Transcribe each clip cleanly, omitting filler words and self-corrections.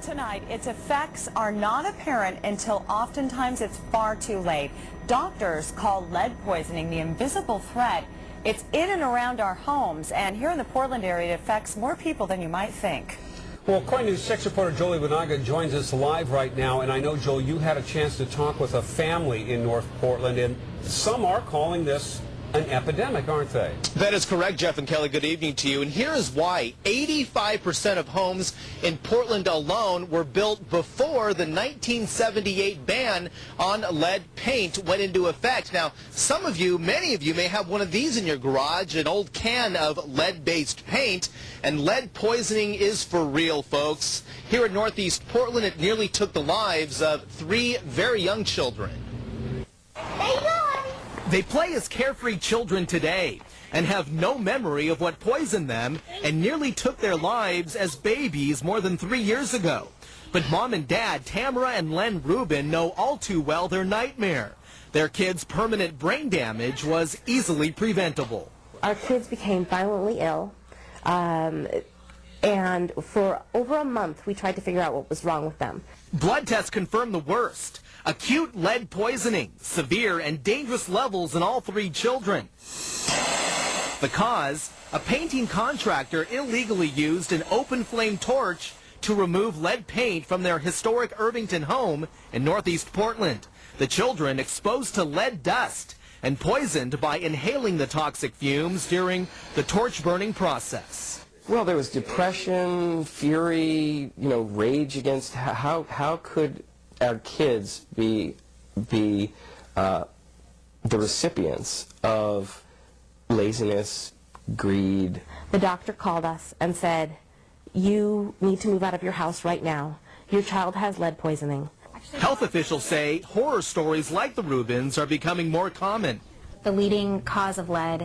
Tonight, its effects are not apparent until oftentimes it's far too late. Doctors call lead poisoning the invisible threat. It's in and around our homes, and here in the Portland area, it affects more people than you might think. Well, KOIN News 6 reporter Jolie Winaga joins us live right now, and I know, Joel, you had a chance to talk with a family in North Portland, and some are calling this an epidemic, aren't they? That is correct, Jeff and Kelly. Good evening to you. And here is why. 85% of homes in Portland alone were built before the 1978 ban on lead paint went into effect. Now, some of you, many of you, may have one of these in your garage, an old can of lead-based paint, and lead poisoning is for real, folks. Here in Northeast Portland, it nearly took the lives of 3 very young children. They play as carefree children today and have no memory of what poisoned them and nearly took their lives as babies more than 3 years ago. But Mom and Dad, Tamara and Len Rubin, know all too well their nightmare. Their kids' permanent brain damage was easily preventable. Our kids became violently ill, and for over a month we tried to figure out what was wrong with them. Blood tests confirmed the worst. Acute lead poisoning, severe and dangerous levels in all 3 children. The cause, a painting contractor illegally used an open flame torch to remove lead paint from their historic Irvington home in Northeast Portland. The children exposed to lead dust and poisoned by inhaling the toxic fumes during the torch burning process. Well, there was depression, fury, rage against how could our kids be the recipients of laziness, greed. The doctor called us and said, "You need to move out of your house right now. Your child has lead poisoning." Health officials say horror stories like the Rubins are becoming more common. The leading cause of lead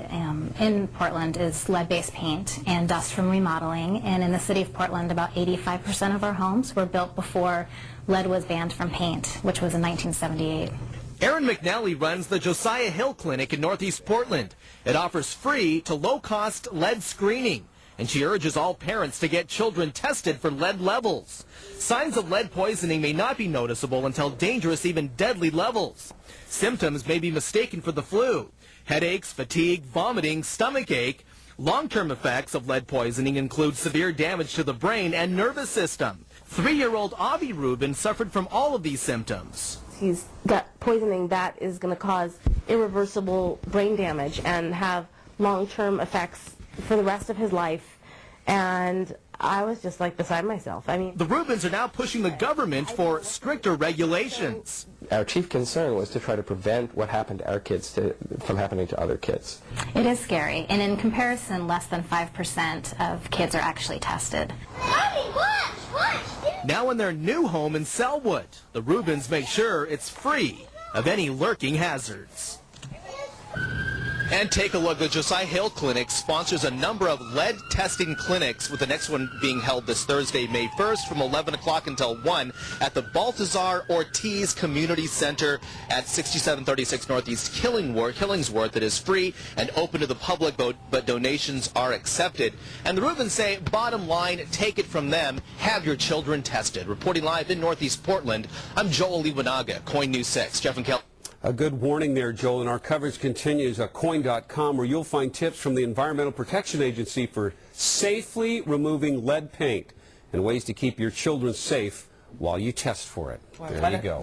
in Portland is lead-based paint and dust from remodeling. And in the city of Portland, about 85% of our homes were built before lead was banned from paint, which was in 1978. Erin McNally runs the Josiah Hill Clinic in Northeast Portland. It offers free to low-cost lead screening, and she urges all parents to get children tested for lead levels. Signs of lead poisoning may not be noticeable until dangerous, even deadly levels. Symptoms may be mistaken for the flu. Headaches, fatigue, vomiting, stomach ache. Long-term effects of lead poisoning include severe damage to the brain and nervous system. 3-year-old Avi Rubin suffered from all of these symptoms. He's got poisoning that is going to cause irreversible brain damage and have long-term effects for the rest of his life, and I was just like beside myself. I mean, the Rubins are now pushing the government for stricter regulations. Our chief concern was to try to prevent what happened to our kids from happening to other kids. It is scary, and in comparison, less than 5% of kids are actually tested. Mommy, watch! Now in their new home in Selwood, the Rubins make sure it's free of any lurking hazards. And take a look. The Josiah Hill Clinic sponsors a number of lead testing clinics, with the next one being held this Thursday, May 1st, from 11 o'clock until 1 at the Baltazar Ortiz Community Center at 6736 Northeast Killingsworth. It is free and open to the public, but donations are accepted. And the Rubins say, bottom line, take it from them. Have your children tested. Reporting live in Northeast Portland, I'm Jolie Winaga, KOIN News 6. Jeff and Kelly. A good warning there, Joel, and our coverage continues at KOIN.com, where you'll find tips from the Environmental Protection Agency for safely removing lead paint and ways to keep your children safe while you test for it. There you go.